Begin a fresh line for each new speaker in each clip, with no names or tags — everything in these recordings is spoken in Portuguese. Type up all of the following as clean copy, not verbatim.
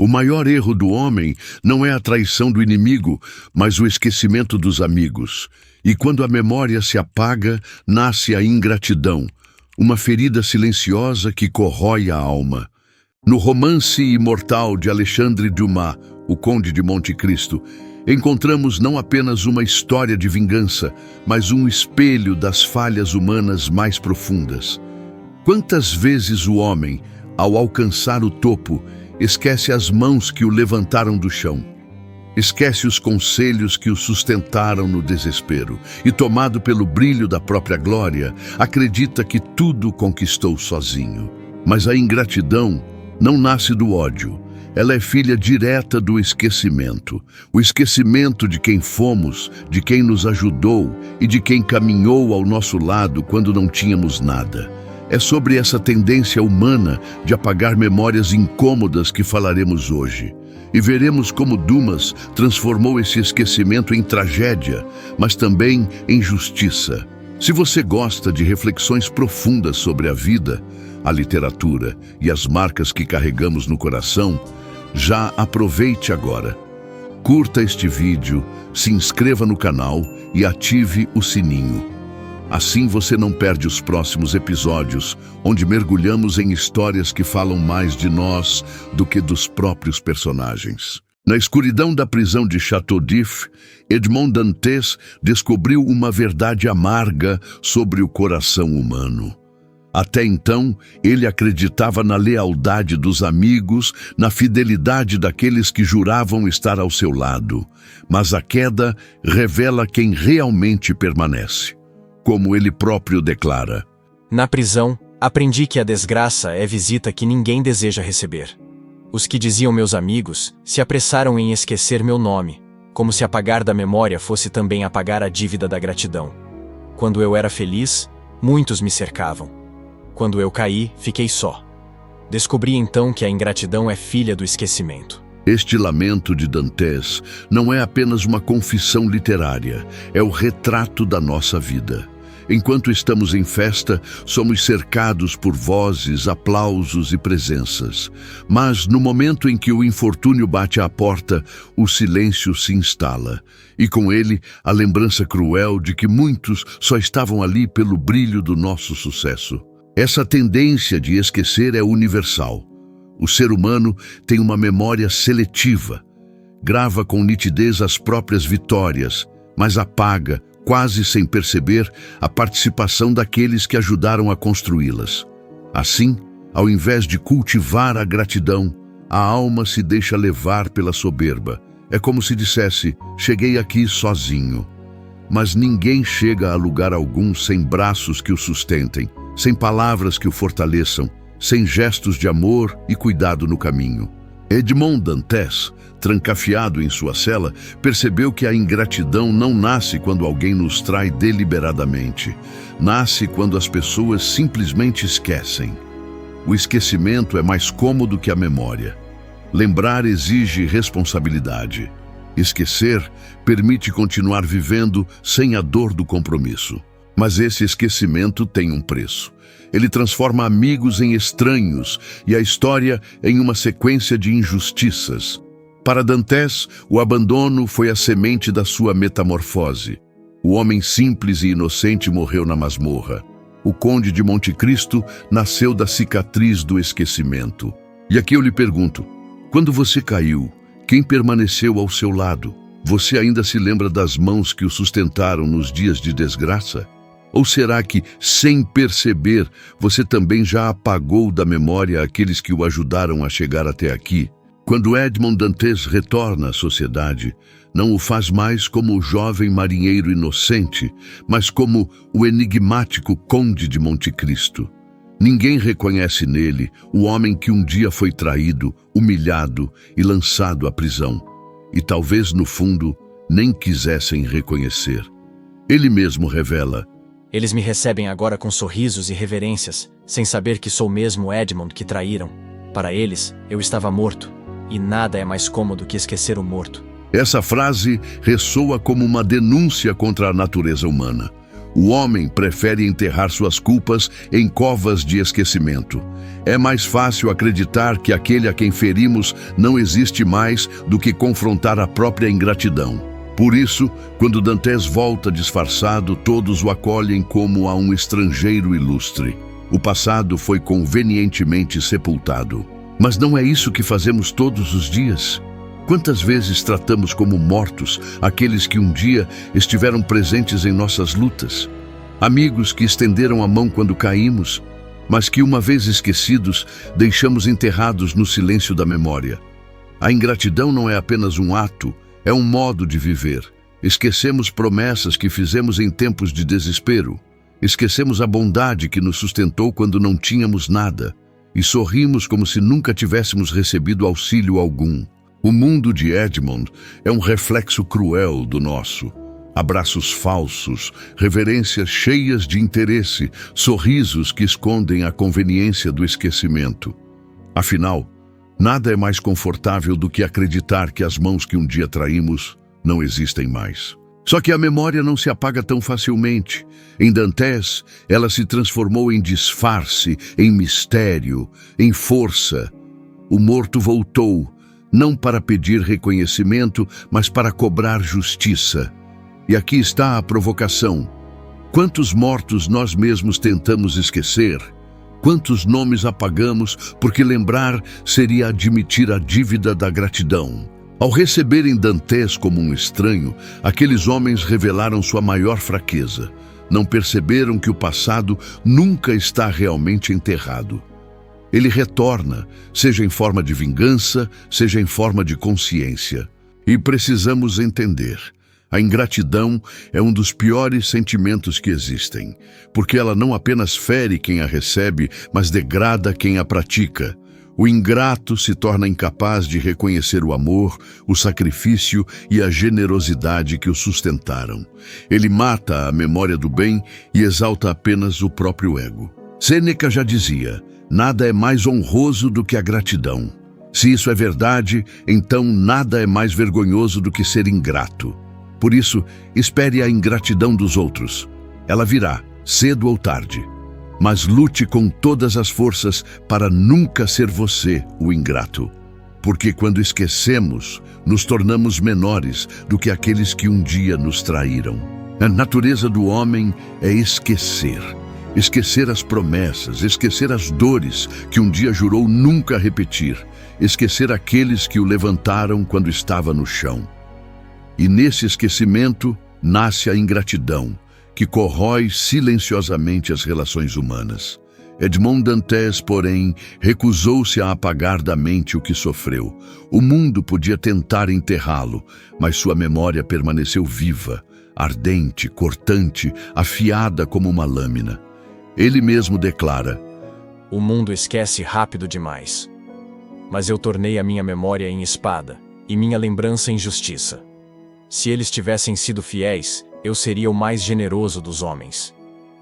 O maior erro do homem não é a traição do inimigo, mas o esquecimento dos amigos. E quando a memória se apaga, nasce a ingratidão, uma ferida silenciosa que corrói a alma. No romance imortal de Alexandre Dumas, O Conde de Monte Cristo, encontramos não apenas uma história de vingança, mas um espelho das falhas humanas mais profundas. Quantas vezes o homem, ao alcançar o topo, esquece as mãos que o levantaram do chão, esquece os conselhos que o sustentaram no desespero e, tomado pelo brilho da própria glória, acredita que tudo conquistou sozinho. Mas a ingratidão não nasce do ódio. Ela é filha direta do esquecimento. O esquecimento de quem fomos, de quem nos ajudou e de quem caminhou ao nosso lado quando não tínhamos nada. É sobre essa tendência humana de apagar memórias incômodas que falaremos hoje. E veremos como Dumas transformou esse esquecimento em tragédia, mas também em justiça. Se você gosta de reflexões profundas sobre a vida, a literatura e as marcas que carregamos no coração, já aproveite agora. Curta este vídeo, se inscreva no canal e ative o sininho. Assim você não perde os próximos episódios, onde mergulhamos em histórias que falam mais de nós do que dos próprios personagens. Na escuridão da prisão de Château d'If, Edmond Dantes descobriu uma verdade amarga sobre o coração humano. Até então, ele acreditava na lealdade dos amigos, na fidelidade daqueles que juravam estar ao seu lado. Mas a queda revela quem realmente permanece. Como ele próprio declara:
Na prisão, aprendi que a desgraça é visita que ninguém deseja receber. Os que diziam meus amigos se apressaram em esquecer meu nome, como se apagar da memória fosse também apagar a dívida da gratidão. Quando eu era feliz, muitos me cercavam. Quando eu caí, fiquei só. Descobri então que a ingratidão é filha do esquecimento.
Este lamento de Dantes não é apenas uma confissão literária, é o retrato da nossa vida. Enquanto estamos em festa, somos cercados por vozes, aplausos e presenças. Mas no momento em que o infortúnio bate à porta, o silêncio se instala. E com ele, a lembrança cruel de que muitos só estavam ali pelo brilho do nosso sucesso. Essa tendência de esquecer é universal. O ser humano tem uma memória seletiva. Grava com nitidez as próprias vitórias, mas apaga, quase sem perceber, a participação daqueles que ajudaram a construí-las. Assim, ao invés de cultivar a gratidão, a alma se deixa levar pela soberba. É como se dissesse: cheguei aqui sozinho. Mas ninguém chega a lugar algum sem braços que o sustentem, sem palavras que o fortaleçam, sem gestos de amor e cuidado no caminho. Edmond Dantes, trancafiado em sua cela, percebeu que a ingratidão não nasce quando alguém nos trai deliberadamente. Nasce quando as pessoas simplesmente esquecem. O esquecimento é mais cômodo que a memória. Lembrar exige responsabilidade. Esquecer permite continuar vivendo sem a dor do compromisso. Mas esse esquecimento tem um preço. Ele transforma amigos em estranhos e a história em uma sequência de injustiças. Para Dantes, o abandono foi a semente da sua metamorfose. O homem simples e inocente morreu na masmorra. O Conde de Monte Cristo nasceu da cicatriz do esquecimento. E aqui eu lhe pergunto: quando você caiu, quem permaneceu ao seu lado? Você ainda se lembra das mãos que o sustentaram nos dias de desgraça? Ou será que, sem perceber, você também já apagou da memória aqueles que o ajudaram a chegar até aqui? Quando Edmond Dantes retorna à sociedade, não o faz mais como o jovem marinheiro inocente, mas como o enigmático Conde de Monte Cristo. Ninguém reconhece nele o homem que um dia foi traído, humilhado e lançado à prisão. E talvez, no fundo, nem quisessem reconhecer. Ele mesmo revela:
Eles me recebem agora com sorrisos e reverências, sem saber que sou mesmo Edmond que traíram. Para eles, eu estava morto, e nada é mais cômodo que esquecer o morto.
Essa frase ressoa como uma denúncia contra a natureza humana. O homem prefere enterrar suas culpas em covas de esquecimento. É mais fácil acreditar que aquele a quem ferimos não existe mais do que confrontar a própria ingratidão. Por isso, quando Dantes volta disfarçado, todos o acolhem como a um estrangeiro ilustre. O passado foi convenientemente sepultado. Mas não é isso que fazemos todos os dias? Quantas vezes tratamos como mortos aqueles que um dia estiveram presentes em nossas lutas? Amigos que estenderam a mão quando caímos, mas que, uma vez esquecidos, deixamos enterrados no silêncio da memória. A ingratidão não é apenas um ato, é um modo de viver. Esquecemos promessas que fizemos em tempos de desespero. Esquecemos a bondade que nos sustentou quando não tínhamos nada. E sorrimos como se nunca tivéssemos recebido auxílio algum. O mundo de Edmond é um reflexo cruel do nosso. Abraços falsos, reverências cheias de interesse, sorrisos que escondem a conveniência do esquecimento. Afinal, nada é mais confortável do que acreditar que as mãos que um dia traímos não existem mais. Só que a memória não se apaga tão facilmente. Em Dantes, ela se transformou em disfarce, em mistério, em força. O morto voltou, não para pedir reconhecimento, mas para cobrar justiça. E aqui está a provocação. Quantos mortos nós mesmos tentamos esquecer? Quantos nomes apagamos porque lembrar seria admitir a dívida da gratidão? Ao receberem Dantes como um estranho, aqueles homens revelaram sua maior fraqueza. Não perceberam que o passado nunca está realmente enterrado. Ele retorna, seja em forma de vingança, seja em forma de consciência. E precisamos entender. A ingratidão é um dos piores sentimentos que existem, porque ela não apenas fere quem a recebe, mas degrada quem a pratica. O ingrato se torna incapaz de reconhecer o amor, o sacrifício e a generosidade que o sustentaram. Ele mata a memória do bem e exalta apenas o próprio ego. Sêneca já dizia: nada é mais honroso do que a gratidão. Se isso é verdade, então nada é mais vergonhoso do que ser ingrato. Por isso, espere a ingratidão dos outros. Ela virá, cedo ou tarde. Mas lute com todas as forças para nunca ser você o ingrato. Porque quando esquecemos, nos tornamos menores do que aqueles que um dia nos traíram. A natureza do homem é esquecer. Esquecer as promessas, esquecer as dores que um dia jurou nunca repetir. Esquecer aqueles que o levantaram quando estava no chão. E nesse esquecimento nasce a ingratidão, que corrói silenciosamente as relações humanas. Edmond Dantes, porém, recusou-se a apagar da mente o que sofreu. O mundo podia tentar enterrá-lo, mas sua memória permaneceu viva, ardente, cortante, afiada como uma lâmina. Ele mesmo declara:
o mundo esquece rápido demais. Mas eu tornei a minha memória em espada, e minha lembrança em justiça. Se eles tivessem sido fiéis, eu seria o mais generoso dos homens.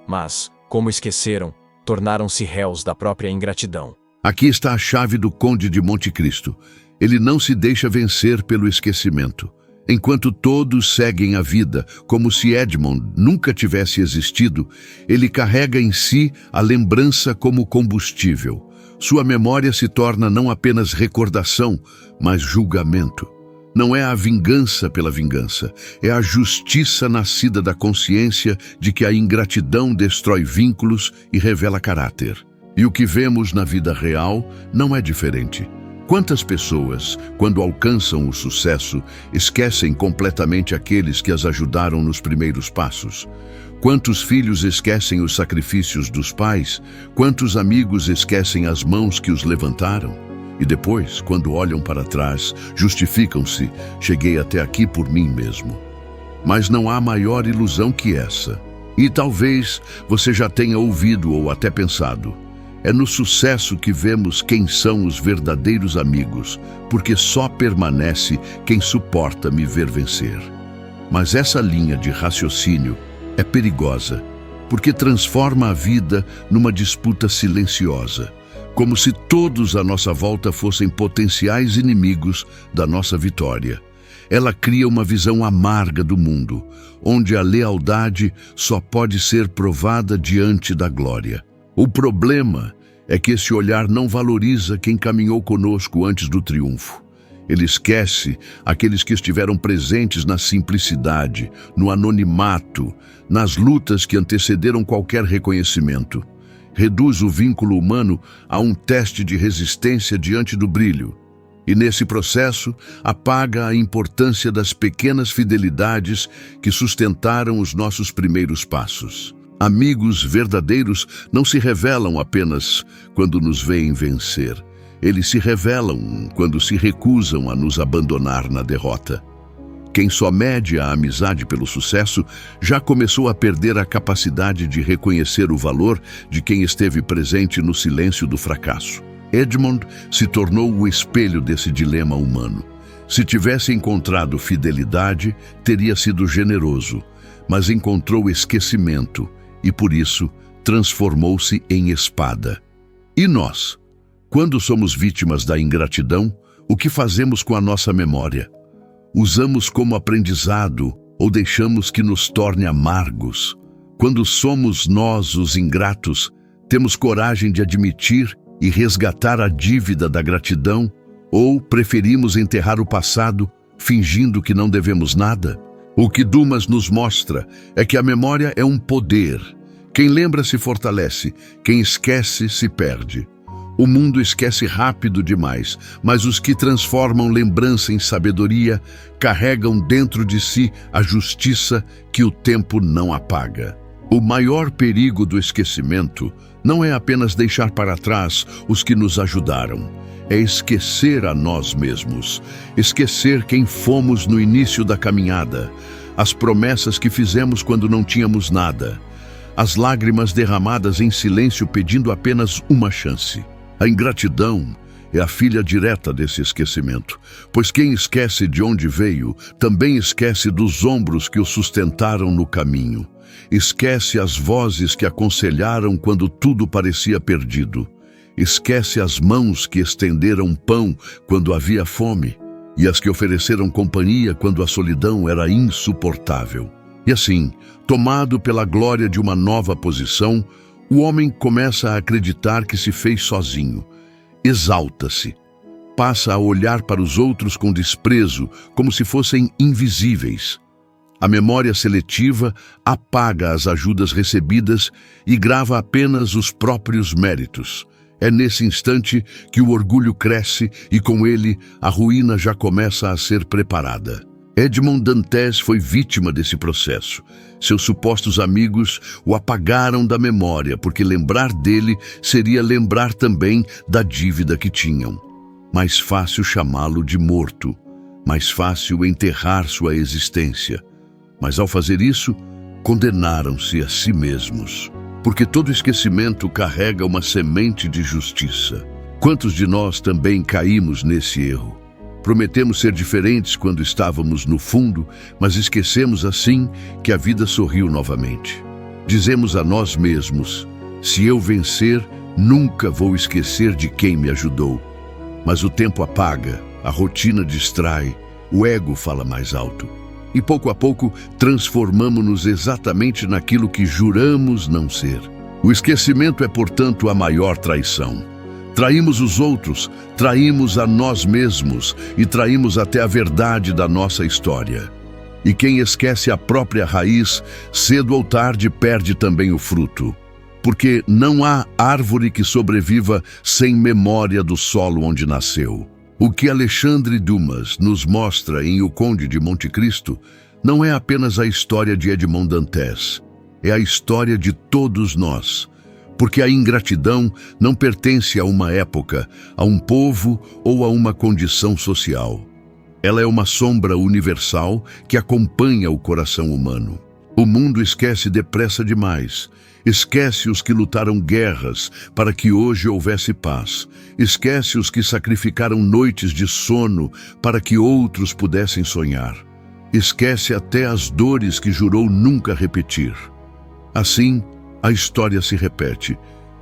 Mas, como esqueceram, tornaram-se réus da própria ingratidão.
Aqui está a chave do Conde de Monte Cristo. Ele não se deixa vencer pelo esquecimento. Enquanto todos seguem a vida como se Edmond nunca tivesse existido, ele carrega em si a lembrança como combustível. Sua memória se torna não apenas recordação, mas julgamento. Não é a vingança pela vingança, é a justiça nascida da consciência de que a ingratidão destrói vínculos e revela caráter. E o que vemos na vida real não é diferente. Quantas pessoas, quando alcançam o sucesso, esquecem completamente aqueles que as ajudaram nos primeiros passos? Quantos filhos esquecem os sacrifícios dos pais? Quantos amigos esquecem as mãos que os levantaram? E depois, quando olham para trás, justificam-se: cheguei até aqui por mim mesmo. Mas não há maior ilusão que essa. E talvez você já tenha ouvido ou até pensado: é no sucesso que vemos quem são os verdadeiros amigos, porque só permanece quem suporta me ver vencer. Mas essa linha de raciocínio é perigosa, porque transforma a vida numa disputa silenciosa, como se todos à nossa volta fossem potenciais inimigos da nossa vitória. Ela cria uma visão amarga do mundo, onde a lealdade só pode ser provada diante da glória. O problema é que esse olhar não valoriza quem caminhou conosco antes do triunfo. Ele esquece aqueles que estiveram presentes na simplicidade, no anonimato, nas lutas que antecederam qualquer reconhecimento. Reduz o vínculo humano a um teste de resistência diante do brilho. E nesse processo, apaga a importância das pequenas fidelidades que sustentaram os nossos primeiros passos. Amigos verdadeiros não se revelam apenas quando nos veem vencer. Eles se revelam quando se recusam a nos abandonar na derrota. Quem só mede a amizade pelo sucesso já começou a perder a capacidade de reconhecer o valor de quem esteve presente no silêncio do fracasso. Edmond se tornou o espelho desse dilema humano. Se tivesse encontrado fidelidade, teria sido generoso, mas encontrou esquecimento e, por isso, transformou-se em espada. E nós? Quando somos vítimas da ingratidão, o que fazemos com a nossa memória? Usamos como aprendizado ou deixamos que nos torne amargos? Quando somos nós os ingratos, temos coragem de admitir e resgatar a dívida da gratidão ou preferimos enterrar o passado fingindo que não devemos nada? O que Dumas nos mostra é que a memória é um poder. Quem lembra se fortalece, quem esquece se perde. O mundo esquece rápido demais, mas os que transformam lembrança em sabedoria carregam dentro de si a justiça que o tempo não apaga. O maior perigo do esquecimento não é apenas deixar para trás os que nos ajudaram, é esquecer a nós mesmos, esquecer quem fomos no início da caminhada, as promessas que fizemos quando não tínhamos nada, as lágrimas derramadas em silêncio pedindo apenas uma chance. A ingratidão é a filha direta desse esquecimento, pois quem esquece de onde veio também esquece dos ombros que o sustentaram no caminho. Esquece as vozes que aconselharam quando tudo parecia perdido. Esquece as mãos que estenderam pão quando havia fome e as que ofereceram companhia quando a solidão era insuportável. E assim, tomado pela glória de uma nova posição, o homem começa a acreditar que se fez sozinho. Exalta-se. Passa a olhar para os outros com desprezo, como se fossem invisíveis. A memória seletiva apaga as ajudas recebidas e grava apenas os próprios méritos. É nesse instante que o orgulho cresce e, com ele, a ruína já começa a ser preparada. Edmond Dantes foi vítima desse processo. Seus supostos amigos o apagaram da memória, porque lembrar dele seria lembrar também da dívida que tinham. Mais fácil chamá-lo de morto, mais fácil enterrar sua existência. Mas ao fazer isso, condenaram-se a si mesmos, porque todo esquecimento carrega uma semente de justiça. Quantos de nós também caímos nesse erro? Prometemos ser diferentes quando estávamos no fundo, mas esquecemos assim que a vida sorriu novamente. Dizemos a nós mesmos: se eu vencer, nunca vou esquecer de quem me ajudou. Mas o tempo apaga, a rotina distrai, o ego fala mais alto. E pouco a pouco transformamo-nos exatamente naquilo que juramos não ser. O esquecimento é, portanto, a maior traição. Traímos os outros, traímos a nós mesmos e traímos até a verdade da nossa história. E quem esquece a própria raiz, cedo ou tarde perde também o fruto. Porque não há árvore que sobreviva sem memória do solo onde nasceu. O que Alexandre Dumas nos mostra em O Conde de Monte Cristo não é apenas a história de Edmond Dantes, é a história de todos nós. Porque a ingratidão não pertence a uma época, a um povo ou a uma condição social. Ela é uma sombra universal que acompanha o coração humano. O mundo esquece depressa demais. Esquece os que lutaram guerras para que hoje houvesse paz. Esquece os que sacrificaram noites de sono para que outros pudessem sonhar. Esquece até as dores que jurou nunca repetir. Assim, a história se repete,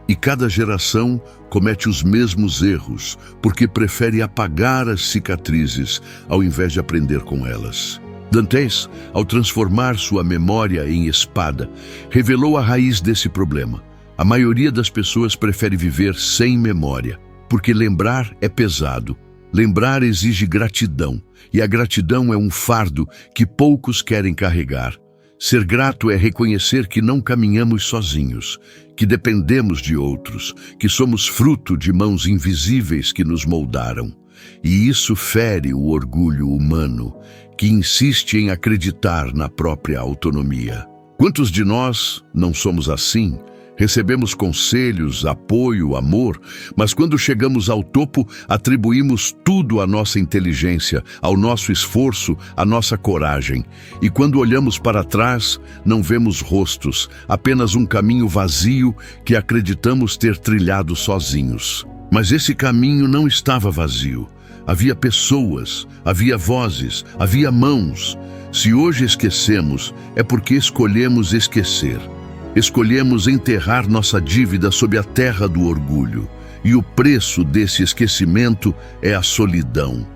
e cada geração comete os mesmos erros, porque prefere apagar as cicatrizes ao invés de aprender com elas. Dantes, ao transformar sua memória em espada, revelou a raiz desse problema. A maioria das pessoas prefere viver sem memória, porque lembrar é pesado. Lembrar exige gratidão, e a gratidão é um fardo que poucos querem carregar. Ser grato é reconhecer que não caminhamos sozinhos, que dependemos de outros, que somos fruto de mãos invisíveis que nos moldaram. E isso fere o orgulho humano, que insiste em acreditar na própria autonomia. Quantos de nós não somos assim? Recebemos conselhos, apoio, amor, mas quando chegamos ao topo, atribuímos tudo à nossa inteligência, ao nosso esforço, à nossa coragem. E quando olhamos para trás, não vemos rostos, apenas um caminho vazio que acreditamos ter trilhado sozinhos. Mas esse caminho não estava vazio. Havia pessoas, havia vozes, havia mãos. Se hoje esquecemos, é porque escolhemos esquecer. Escolhemos enterrar nossa dívida sob a terra do orgulho, e o preço desse esquecimento é a solidão.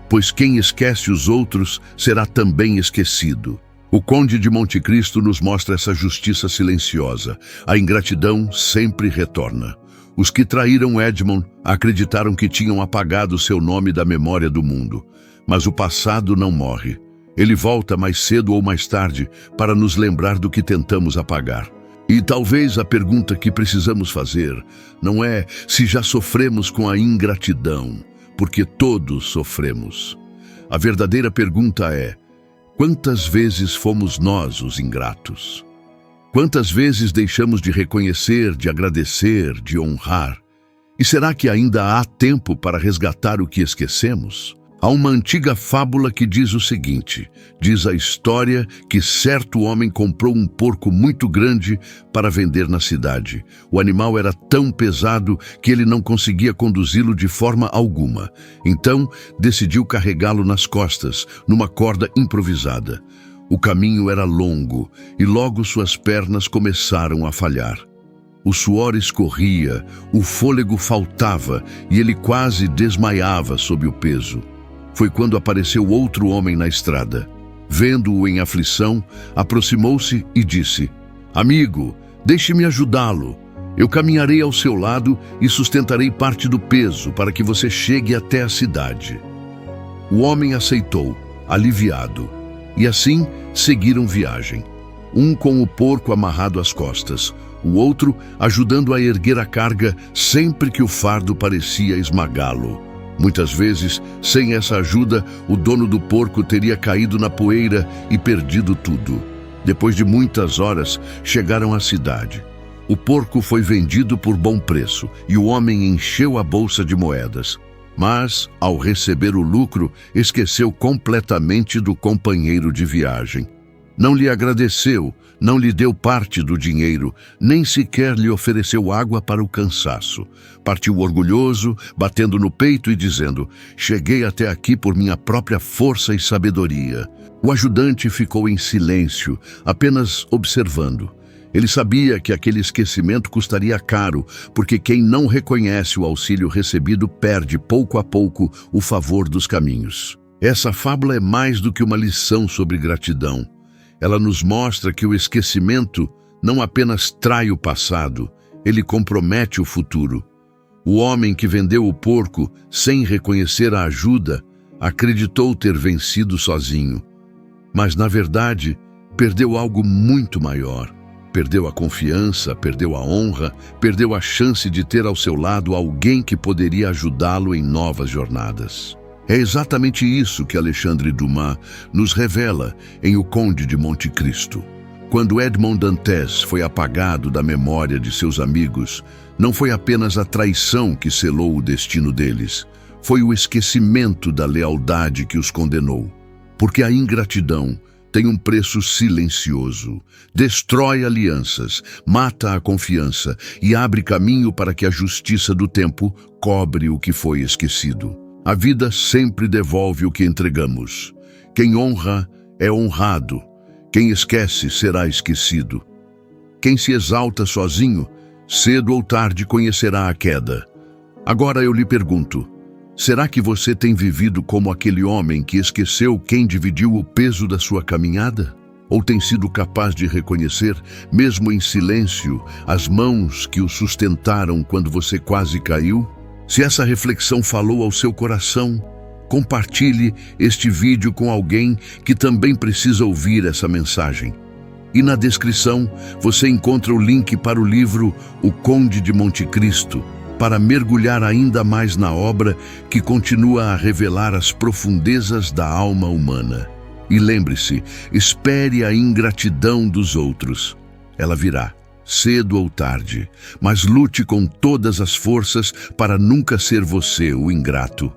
Pois quem esquece os outros será também esquecido. O Conde de Monte Cristo nos mostra essa justiça silenciosa. A ingratidão sempre retorna. Os que traíram Edmond acreditaram que tinham apagado seu nome da memória do mundo. Mas o passado não morre. Ele volta mais cedo ou mais tarde para nos lembrar do que tentamos apagar. E talvez a pergunta que precisamos fazer não é se já sofremos com a ingratidão, porque todos sofremos. A verdadeira pergunta é: quantas vezes fomos nós os ingratos? Quantas vezes deixamos de reconhecer, de agradecer, de honrar? E será que ainda há tempo para resgatar o que esquecemos? Há uma antiga fábula que diz o seguinte: diz a história que certo homem comprou um porco muito grande para vender na cidade. O animal era tão pesado que ele não conseguia conduzi-lo de forma alguma. Então, decidiu carregá-lo nas costas, numa corda improvisada. O caminho era longo e logo suas pernas começaram a falhar. O suor escorria, o fôlego faltava e ele quase desmaiava sob o peso. Foi quando apareceu outro homem na estrada. Vendo-o em aflição, aproximou-se e disse: "Amigo, deixe-me ajudá-lo. Eu caminharei ao seu lado e sustentarei parte do peso para que você chegue até a cidade." O homem aceitou, aliviado, e assim seguiram viagem. Um com o porco amarrado às costas, o outro ajudando a erguer a carga sempre que o fardo parecia esmagá-lo. Muitas vezes, sem essa ajuda, o dono do porco teria caído na poeira e perdido tudo. Depois de muitas horas, chegaram à cidade. O porco foi vendido por bom preço e o homem encheu a bolsa de moedas. Mas, ao receber o lucro, esqueceu completamente do companheiro de viagem. Não lhe agradeceu, não lhe deu parte do dinheiro, nem sequer lhe ofereceu água para o cansaço. Partiu orgulhoso, batendo no peito e dizendo: "Cheguei até aqui por minha própria força e sabedoria." O ajudante ficou em silêncio, apenas observando. Ele sabia que aquele esquecimento custaria caro, porque quem não reconhece o auxílio recebido perde pouco a pouco o favor dos caminhos. Essa fábula é mais do que uma lição sobre gratidão. Ela nos mostra que o esquecimento não apenas trai o passado, ele compromete o futuro. O homem que vendeu o porco sem reconhecer a ajuda acreditou ter vencido sozinho. Mas, na verdade, perdeu algo muito maior. Perdeu a confiança, perdeu a honra, perdeu a chance de ter ao seu lado alguém que poderia ajudá-lo em novas jornadas. É exatamente isso que Alexandre Dumas nos revela em O Conde de Monte Cristo. Quando Edmond Dantes foi apagado da memória de seus amigos, não foi apenas a traição que selou o destino deles, foi o esquecimento da lealdade que os condenou. Porque a ingratidão tem um preço silencioso, destrói alianças, mata a confiança e abre caminho para que a justiça do tempo cobre o que foi esquecido. A vida sempre devolve o que entregamos. Quem honra é honrado. Quem esquece será esquecido. Quem se exalta sozinho, cedo ou tarde conhecerá a queda. Agora eu lhe pergunto, será que você tem vivido como aquele homem que esqueceu quem dividiu o peso da sua caminhada? Ou tem sido capaz de reconhecer, mesmo em silêncio, as mãos que o sustentaram quando você quase caiu? Se essa reflexão falou ao seu coração, compartilhe este vídeo com alguém que também precisa ouvir essa mensagem. E na descrição você encontra o link para o livro O Conde de Monte Cristo, para mergulhar ainda mais na obra que continua a revelar as profundezas da alma humana. E lembre-se, espere a ingratidão dos outros. Ela virá, cedo ou tarde, mas lute com todas as forças para nunca ser você o ingrato.